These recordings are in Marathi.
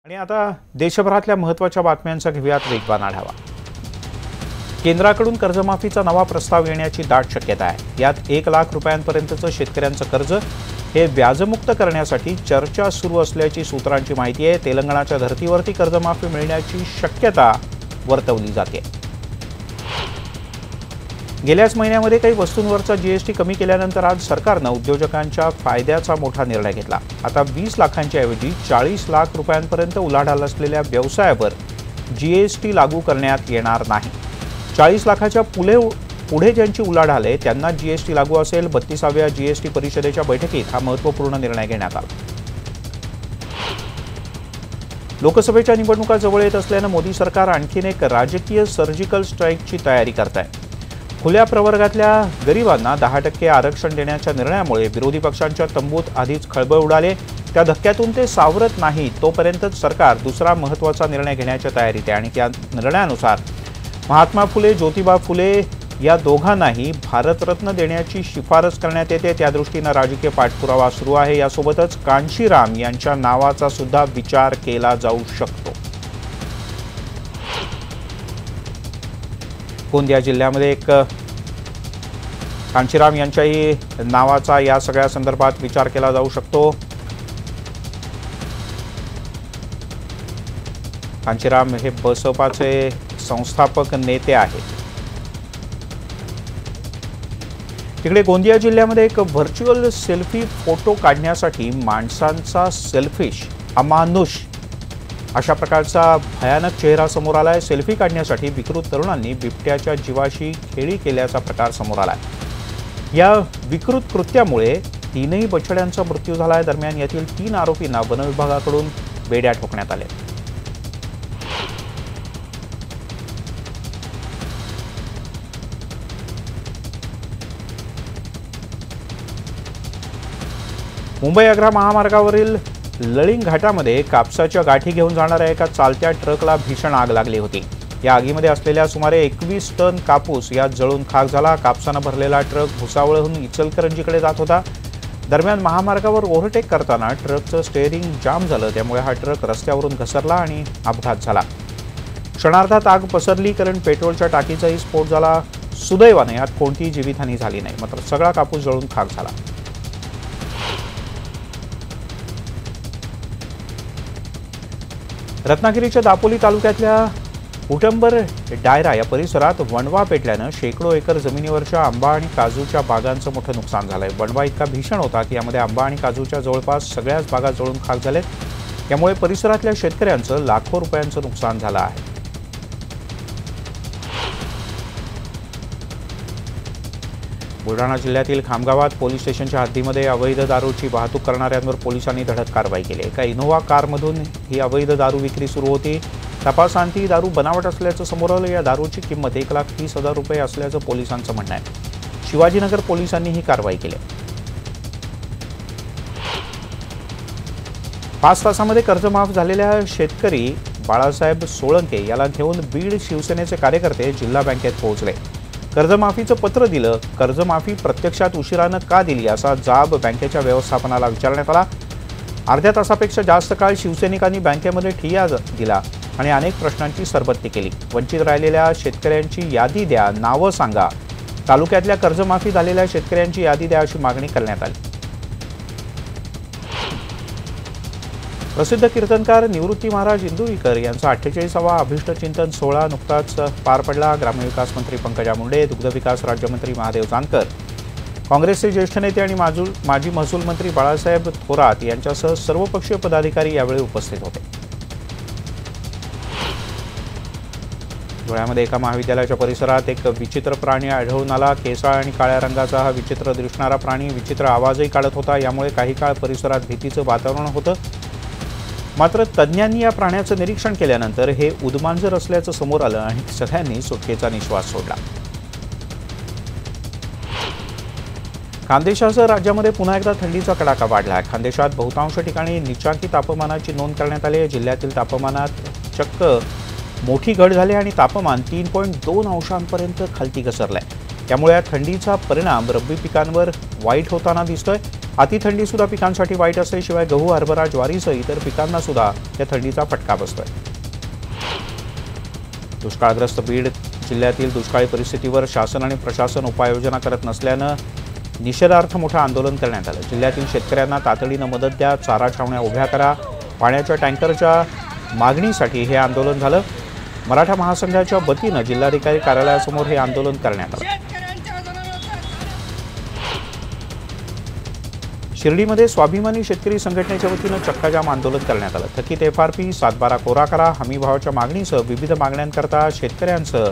आणि आता देशभरातल्या महत्त्वाच्या बातम्यांचा घेऊयात वेगवान आढावा। केंद्राकडून कर्जमाफीचा नवा प्रस्ताव येण्याची दाट शक्यता आहे। यात 1 लाख रुपयांपर्यंतचं शेतकऱ्यांचं कर्ज हे व्याजमुक्त करण्यासाठी चर्चा सुरू असल्याची सूत्रांची माहिती आहे। तेलंगणाच्या धर्तीवरती कर्जमाफी मिळण्याची शक्यता वर्तवली जाते। गेल्याच महिन्यामध्ये काही वस्तूंवरचा जीएसटी कमी केल्यानंतर आज सरकारने उद्योजकांच्या फायद्याचा मोठा निर्णय घेतला। आता 20 लाखांच्या ऐवजी 40 लाख रुपयांपर्यंत उलाढाल असलेल्या व्यवसायावर जीएसटी लागू करण्यात येणार नाही। 40 लाखाच्या पुढे ज्यांची उलाढाल आहे त्यांना जीएसटी लागू असेल। 32व्या जीएसटी परिषदेच्या बैठकीत हा महत्त्वपूर्ण निर्णय घेण्यात आला। लोकसभेच्या निवडणुका जवळ येत असल्याने मोदी सरकार आणखीन एक राजकीय सर्जिकल स्ट्राईकची तयारी करत आहे। खुल्या प्रवर्गातल्या गरिबांना 10% आरक्षण देण्याच्या निर्णयामुळे विरोधी पक्षांच्या तंबूत आधीच खळबळ उडाले। त्या धक्क्यातून ते सावरत नाही तोपर्यंतच सरकार दुसरा महत्त्वाचा निर्णय घेण्याच्या तयारीत आहे आणि त्या निर्णयानुसार महात्मा फुले, ज्योतिबा फुले या दोघांनाही भारतरत्न देण्याची शिफारस करण्यात येते। त्या दृष्टीने राजकीय पाठपुरावा सुरू आहे। यासोबतच कांशीराम यांच्या नावाचा सुद्धा विचार केला जाऊ शकतो। गोंदिया जिल्ह्यामध्ये एक कांशीराम यांच्याही नावाचा या सगळ्या संदर्भात विचार केला जाऊ शकतो। कांशीराम हे बसपाचे संस्थापक नेते आहेत। तिकडे गोंदिया जिल्ह्यामध्ये एक व्हर्च्युअल सेल्फी फोटो काढण्यासाठी माणसांचा सेल्फिश अमानुष अशा प्रकारचा भयानक चेहरा समोर आलाय। सेल्फी काढण्यासाठी विकृत तरुणांनी बिबट्याच्या जीवाशी खेळी केल्याचा प्रकार समोर आलाय। या विकृत कृत्यामुळे 3 बछड्यांचा मृत्यू झालाय। दरम्यान यातील 3 आरोपींना वनविभागाकडून बेड्या ठोकण्यात आल्या। मुंबई आग्रा महामार्गावरील लळिंग घाटामध्ये कापसाच्या गाठी घेऊन जाणाऱ्या एका चालत्या ट्रकला भीषण आग लागली होती। या आगीमध्ये असलेल्या सुमारे 21 टन कापूस यात जळून खाक झाला। कापसाने भरलेला ट्रक भुसावळहून इचलकरंजीकडे जात होता। दरम्यान महामार्गावर ओव्हरटेक करताना ट्रकचं स्टीअरिंग जाम झालं, त्यामुळे हा ट्रक रस्त्यावरून घसरला आणि अपघात झाला। क्षणार्धात आग पसरली, कारण पेट्रोलच्या टाकीचाही स्फोट झाला। सुदैवाने यात कोणतीही जीवितहानी झाली नाही, मात्र सगळा कापूस जळून खाक झाला। रत्नागिरीच्या दापोली तालुक्यातल्या उटंबर डायरा या परिसरात वणवा पेटल्यानं शेकडो एकर जमिनीवरच्या आंबा आणि काजूच्या बागांचं मोठं नुकसान झालंय। वणवा इतका भीषण होता की यामध्ये आंबा आणि काजूच्या जवळपास सगळ्याच बागा जळून खाक झालेत। यामुळे परिसरातल्या शेतकऱ्यांचं लाखो रुपयांचं नुकसान झालं आहे। बुलढाणा जिल्ह्यातील खामगावात पोलीस स्टेशनच्या हद्दीमध्ये अवैध दारूची वाहतूक करणाऱ्यांवर पोलिसांनी धडक कारवाई केली। एका इनोव्हा कारमधून ही अवैध दारू विक्री सुरू होती। तपासांती दारू बनावट असल्याचं समोर आलं। या दारूची किंमत 1,30,000 रुपये असल्याचं पोलिसांचं म्हणणं आहे। शिवाजीनगर पोलिसांनी ही कारवाई केली। 5 तासामध्ये कर्जमाफ झालेल्या शेतकरी बाळासाहेब सोळंके याला घेऊन बीड शिवसेनेचे कार्यकर्ते जिल्हा बँकेत पोहोचले। कर्जमाफीचं पत्र दिलं, कर्जमाफी प्रत्यक्षात उशिरानं का दिली असा जाब बँकेच्या व्यवस्थापनाला विचारण्यात आला। अर्ध्या तासापेक्षा जास्त काळ शिवसैनिकांनी बँकेमध्ये ठिय्या दिला आणि अनेक प्रश्नांची सरबत्ती केली। वंचित राहिलेल्या शेतकऱ्यांची यादी द्या, नावं सांगा, तालुक्यातल्या कर्जमाफी झालेल्या शेतकऱ्यांची यादी द्या अशी मागणी करण्यात आली। प्रसिद्ध कीर्तनकार निवृत्ती महाराज इंदुरीकर यांचा 48वा अभिष्टचिंतन सोहळा नुकताच पार पडला। ग्रामविकास मंत्री पंकजा मुंडे, दुग्धविकास राज्यमंत्री महादेव जानकर, काँग्रेसचे ज्येष्ठ नेते आणि माजी महसूल मंत्री बाळासाहेब थोरात यांच्यासह सर्वपक्षीय पदाधिकारी यावेळी उपस्थित होते। धुळ्यामध्ये एका महाविद्यालयाच्या परिसरात एक विचित्र प्राणी आढळून आला। केसाळ आणि काळ्या रंगाचा हा विचित्र दिसणारा प्राणी विचित्र आवाजही काढत होता। यामुळे काही काळ परिसरात भीतीचं वातावरण होतं। मात्र तज्ज्ञांनी या प्राण्याचं निरीक्षण केल्यानंतर हे उदमांजर असल्याचं समोर आलं आणि सगळ्यांनी सुटकेचा निश्वास सोडला। खानदेशासह राज्यामध्ये पुन्हा एकदा थंडीचा कडाका वाढला। खानदेशात बहुतांश ठिकाणी निचांकी तापमानाची नोंद करण्यात आली आहे। जिल्ह्यातील तापमानात चक्क मोठी घट झाली आणि तापमान 3.2 अंशांपर्यंत खालती घसरलंय। त्यामुळे या थंडीचा परिणाम रब्बी पिकांवर वाईट होताना दिसतोय। अति थंडी सुद्धा पिकांसाठी वाईट असते. शिवाय गहू, हरभरा, ज्वारीसह इतर पिकांना सुद्धा या थंडीचा फटका बसतोय. दुष्काळग्रस्त बीड जिल्ह्यातील दुष्काळी परिस्थितीवर शासन आणि प्रशासन उपाययोजना करत नसल्यानं निषेधार्थ मोठं आंदोलन करण्यात आलं. जिल्ह्यातील शेतकऱ्यांना तातडीनं मदत द्या, चारा छावण्या उभ्या करा, पाण्याच्या टँकरच्या मागणीसाठी हे आंदोलन झालं. मराठा महासंघाच्या वतीनं जिल्हाधिकारी कार्यालयासमोर हे आंदोलन करण्यात आलं. शिर्डीमध्ये स्वाभिमानी शेतकरी संघटनेच्या वतीनं चक्काजाम आंदोलन करण्यात आलं. थकीत FRP, 7/12 कोरा करा, हमीभावाच्या मागणीसह विविध मागण्यांकरता शेतकऱ्यांसह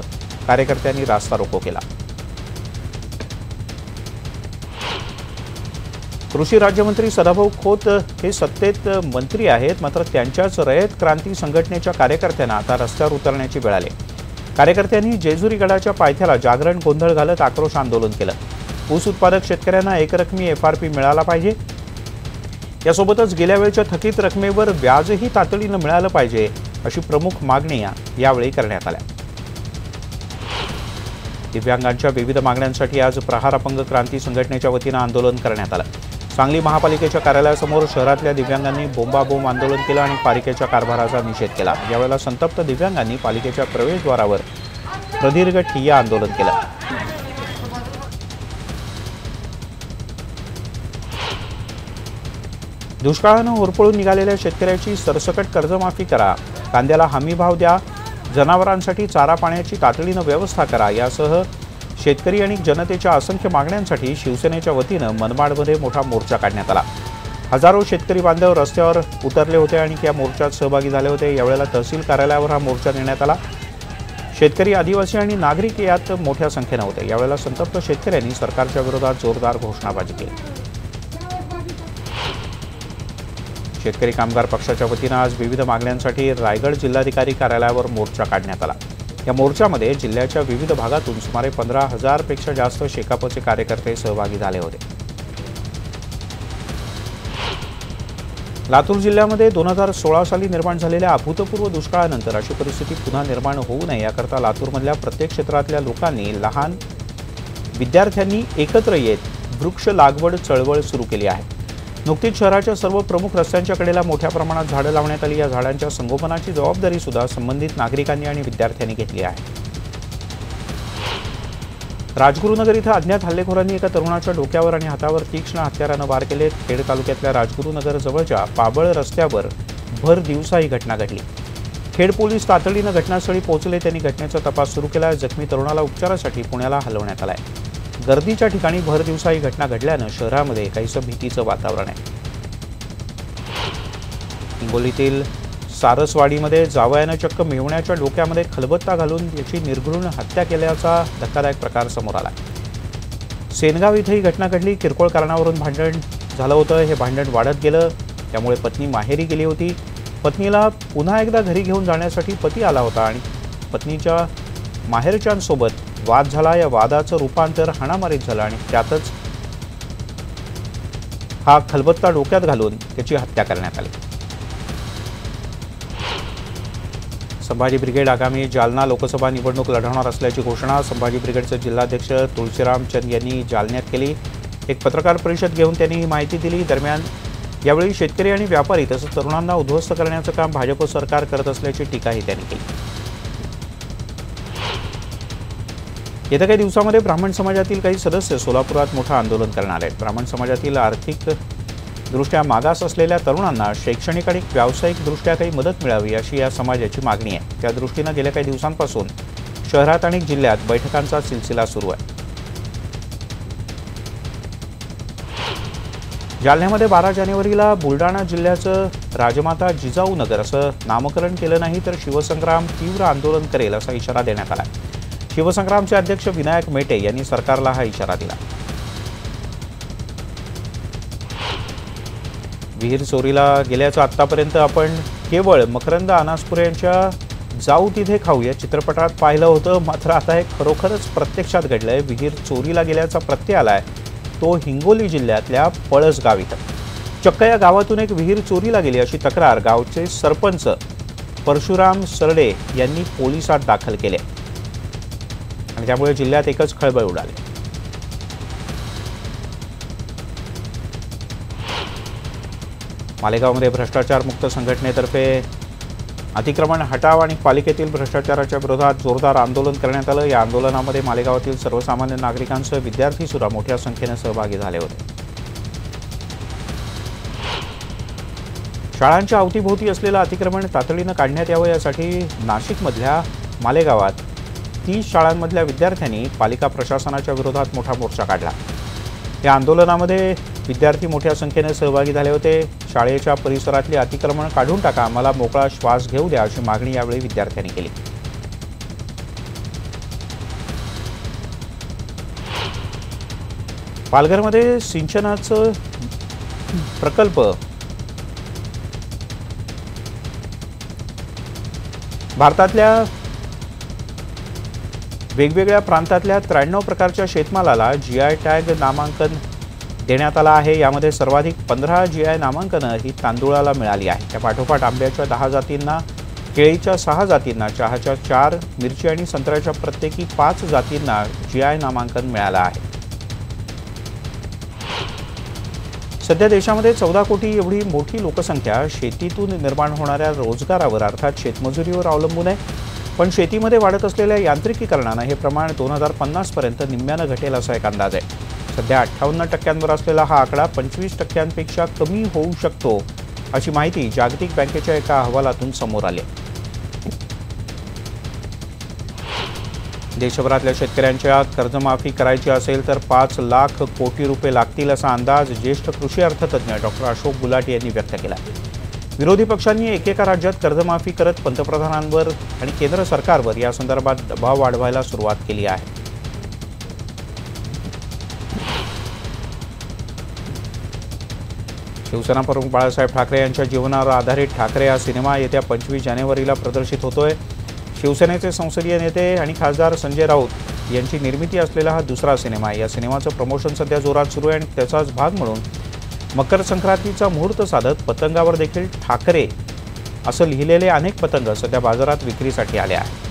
कार्यकर्त्यांनी रास्ता रोको केला. कृषी राज्यमंत्री सदाभाऊ खोत हे सत्तेत मंत्री आहेत, मात्र त्यांच्याच रयत क्रांती संघटनेच्या कार्यकर्त्यांना आता रस्त्यावर उतरण्याची वेळ आली. कार्यकर्त्यांनी जेजुरी गडाच्या पायथ्याला जागरण गोंधळ घालत आक्रोश आंदोलन केलं. ऊस उत्पादक शेतकऱ्यांना एकरकमी FRP मिळाला पाहिजे. यासोबतच गेल्या वेळच्या थकीत रकमेवर व्याजही तातडीनं मिळालं पाहिजे अशी प्रमुख मागणी यावेळी करण्यात आल्या. दिव्यांगांच्या विविध मागण्यांसाठी आज प्रहार अपंग क्रांती संघटनेच्या वतीनं आंदोलन करण्यात आलं. सांगली महापालिकेच्या कार्यालयासमोर शहरातल्या दिव्यांगांनी बोंबाबोंब आंदोलन केलं आणि पालिकेच्या कारभाराचा निषेध केला. यावेळेला संतप्त दिव्यांगांनी पालिकेच्या प्रवेशद्वारावर प्रदीर्घ ठिय्या आंदोलन केलं. दुष्काळानं होरपळून निघालेल्या शेतकऱ्याची सरसकट कर्जमाफी करा, कांद्याला हमीभाव द्या, जनावरांसाठी चारा पाण्याची तातडीनं व्यवस्था करा यासह शेतकरी आणि जनतेच्या असंख्य मागण्यांसाठी शिवसेनेच्या वतीनं मनमाडमध्ये मोठा मोर्चा काढण्यात आला. हजारो शेतकरी बांधव रस्त्यावर उतरले होते आणि या मोर्चात सहभागी झाले होते. यावेळेला तहसील कार्यालयावर हा मोर्चा नेण्यात आला. शेतकरी, आदिवासी आणि नागरिक यात मोठ्या संख्येनं होते. यावेळेला संतप्त शेतकऱ्यांनी सरकारच्या विरोधात जोरदार घोषणाबाजी केली. शेतकरी कामगार पक्षाच्या वतीनं आज विविध मागण्यांसाठी रायगड जिल्हाधिकारी कार्यालयावर मोर्चा काढण्यात आला. या मोर्चामध्ये जिल्ह्याच्या विविध भागातून सुमारे 15,000 पेक्षा जास्त शेकापचे कार्यकर्ते सहभागी झाले होते. लातूर जिल्ह्यामध्ये 2016 साली निर्माण झालेल्या अभूतपूर्व दुष्काळानंतर अशी परिस्थिती पुन्हा निर्माण होऊ नये याकरता लातूरमधल्या प्रत्येक क्षेत्रातल्या लोकांनी, लहान विद्यार्थ्यांनी एकत्र येत वृक्ष लागवड चळवळ सुरू केली आहे. नुकतीच शहराच्या सर्व प्रमुख रस्त्यांच्या कडेला मोठ्या प्रमाणात झाडं लावण्यात आली. या झाडांच्या संगोपनाची जबाबदारी सुद्धा संबंधित नागरिकांनी आणि विद्यार्थ्यांनी घेतली आहे. राजगुरुनगर इथं अज्ञात हल्लेखोरांनी एका तरुणाच्या डोक्यावर आणि हातावर तीक्ष्ण हत्यारानं वार केले. खेड तालुक्यातल्या राजगुरुनगर जवळच्या पाबळ रस्त्यावर भर दिवसा ही घटना घडली. खेड पोलीस तातडीनं घटनास्थळी पोहोचले. त्यांनी घटनेचा तपास सुरू केला. जखमी तरुणाला उपचारासाठी पुण्याला हलवण्यात आलाय. गर्दीच्या ठिकाणी भर दिवसा ही घटना घडल्यानं शहरामध्ये काहीसं भीतीचं वातावरण आहे. हिंगोलीतील सारसवाडीमध्ये जावयानं चक्क मेहुण्याच्या डोक्यामध्ये खलबत्ता घालून याची निर्घृण हत्या केल्याचा धक्कादायक प्रकार समोर आला. सेनगाव इथं ही घटना घडली. किरकोळ कारणावरून भांडण झालं होतं. हे भांडण वाढत गेलं. त्यामुळे पत्नी माहेरी गेली होती. पत्नीला पुन्हा एकदा घरी घेऊन जाण्यासाठी पती आला होता आणि पत्नीच्या माहेरच्यांसोबत वाद झाला. या वादाचं रूपांतर हाणामारीत झालं आणि त्यातच हा खलबत्ता डोक्यात घालून त्याची हत्या करण्यात आली. संभाजी ब्रिगेड आगामी जालना लोकसभा निवडणूक लढवणार असल्याची घोषणा संभाजी ब्रिगेडचे जिल्हाध्यक्ष तुळशीराम चंद यांनी जालन्यात केली. एक पत्रकार परिषद घेऊन त्यांनी ही माहिती दिली. दरम्यान यावेळी शेतकरी आणि व्यापारी तसंच तरुणांना उद्ध्वस्त करण्याचं काम भाजप सरकार करत असल्याची टीकाही त्यांनी केली. येत्या काही दिवसांमध्ये ब्राह्मण समाजातील काही सदस्य सोलापुरात मोठं आंदोलन करणार आहेत. ब्राह्मण समाजातील आर्थिकदृष्ट्या मागास असलेल्या तरुणांना शैक्षणिक आणि व्यावसायिकदृष्ट्या काही मदत मिळावी अशी या समाजाची मागणी आहे. त्या दृष्टीनं गेल्या काही दिवसांपासून शहरात आणि जिल्ह्यात बैठकांचा सिलसिला सुरू आहे. जालन्यामध्ये 12 जानेवारीला बुलढाणा जिल्ह्याचं राजमाता जिजाऊनगर असं नामकरण केलं नाही तर शिवसंग्राम तीव्र आंदोलन करेल असा इशारा देण्यात आला. शिवसंग्रामचे अध्यक्ष विनायक मेटे यांनी सरकारला हा इशारा दिला. विहीर चोरीला गेल्याचं आतापर्यंत आपण केवळ मकरंद अनासपुरे यांच्या जाऊ तिथे खाऊ या चित्रपटात पाहिलं होतं. मात्र आता हे खरोखरच प्रत्यक्षात घडलंय. विहीर चोरीला गेल्याचा प्रत्यय आलाय तो हिंगोली जिल्ह्यातल्या पळसगाव इथं. चक्क या गावातून एक विहीर चोरीला गेली अशी तक्रार गावचे सरपंच परशुराम सरडे यांनी पोलिसात दाखल केली आणि त्यामुळे जिल्ह्यात एकच खळबळ उडाली. मालेगावमध्ये भ्रष्टाचार मुक्त संघटनेतर्फे अतिक्रमण हटाव आणि पालिकेतील भ्रष्टाचाराच्या विरोधात जोरदार आंदोलन करण्यात आलं। या आंदोलनामध्ये मालेगावातील सर्वसामान्य नागरिकांसह विद्यार्थी सुद्धा मोठ्या संख्येने सहभागी झाले होते। शाळांच्या अवतीभोवती असलेलं अतिक्रमण तातडीनं काढण्यात यावं यासाठी नाशिकमधल्या मालेगावात 30 शाळांमधल्या विद्यार्थ्यांनी पालिका प्रशासनाच्या विरोधात मोठा मोर्चा काढला। या आंदोलनामध्ये विद्यार्थी मोठ्या संख्येने सहभागी झाले होते। शाळेच्या परिसरातली अतिक्रमण काढून टाका, आम्हाला मोकळा श्वास घेऊ द्या अशी मागणी यावेळी विद्यार्थ्यांनी केली। पालघरमध्ये सिंचनाचं प्रकल्प भारतातल्या वेगवेगळ्या प्रांतातल्या 93 प्रकारच्या शेतमालाला जीआय टॅग नामांकन देण्यात आलं आहे। यामध्ये सर्वाधिक 15 जीआय नामांकनं ही तांदूळाला मिळाली आहे। त्या पाठोपाठ आंब्याच्या 10 जातींना, केळीच्या 6 जातींना, चहाच्या 4, मिरची आणि संत्र्याच्या प्रत्येकी 5 जातींना जीआय नामांकन मिळालं आहे। सध्या देशामध्ये 14 कोटी एवढी मोठी लोकसंख्या शेतीतून निर्माण होणाऱ्या रोजगारावर अर्थात शेतमजुरीवर अवलंबून आहे। पण शेतीमध्ये वाढत असलेल्या यांत्रिकीकरणानं हे प्रमाण 2050 पर्यंत निम्म्यानं घटेल असा एक अंदाज आहे। सध्या 58% असलेला हा आकडा 25% कमी होऊ शकतो अशी माहिती जागतिक बँकेच्या एका अहवालातून समोर आली आहे। देशभरातल्या शेतकऱ्यांच्या कर्जमाफी करायची असेल तर 5 लाख कोटी रुपये लागतील असा अंदाज ज्येष्ठ कृषी अर्थतज्ञ डॉक्टर अशोक गुलाटी यांनी व्यक्त केला। विरोधी पक्षांनी एकेका राज्यात कर्जमाफी करत पंतप्रधानांवर आणि केंद्र सरकारवर या संदर्भात दबाव वाढवायला सुरुवात केली आहे। शिवसेना प्रमुख बाळासाहेब ठाकरे यांच्या जीवनावर आधारित ठाकरे हा सिनेमा येत्या 25 जानेवारीला प्रदर्शित होतोय। शिवसेनेचे संसदीय नेते आणि खासदार संजय राऊत यांची निर्मिती असलेला हा दुसरा सिनेमा आहे। या सिनेमाचं प्रमोशन सध्या जोरात सुरू आहे आणि त्याचाच भाग म्हणून मकर संक्रांतीचा मुहूर्त साधत पतंगावर देखील ठाकरे असं लिहिलेले अनेक पतंग सध्या बाजारात विक्रीसाठी आले आहेत।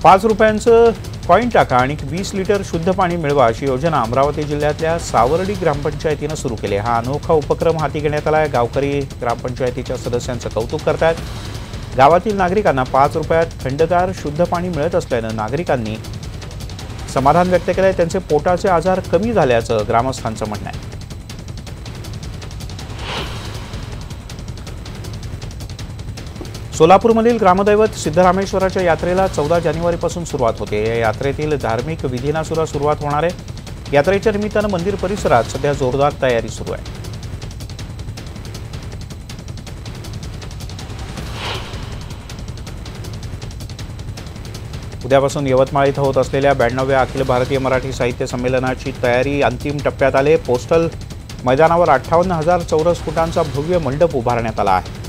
5 रुपयांचं कॉईन टाका आणि 20 लिटर शुद्ध पाणी मिळवा अशी योजना अमरावती जिल्ह्यातल्या सावर्डी ग्रामपंचायतीनं सुरू केली। हा अनोखा उपक्रम हाती घेण्यात आला आहे। गावकरी ग्रामपंचायतीच्या सदस्यांचं कौतुक करतात। गावातील नागरिकांना 5 रुपयात थंडगार शुद्ध पाणी मिळत असल्यानं नागरिकांनी समाधान व्यक्त केलंय। त्यांचे पोटाचे आजार कमी झाल्याचं ग्रामस्थांचं म्हणणं आहे। सोलापूरमधील ग्रामदैवत सिद्धरामेश्वराच्या यात्रेला 14 जानेवारीपासून सुरुवात होते। या यात्रेतील धार्मिक विधींना सुद्धा सुरुवात होणार आहे। यात्रेच्या निमित्तानं मंदिर परिसरात सध्या जोरदार तयारी सुरू आहे। उद्यापासून यवतमाळ इथं होत असलेल्या 92व्या अखिल भारतीय मराठी साहित्य संमेलनाची तयारी अंतिम टप्प्यात आली। पोस्टल मैदानावर 58,000 चौरस फुटांचा भव्य मंडप उभारण्यात आला आहे।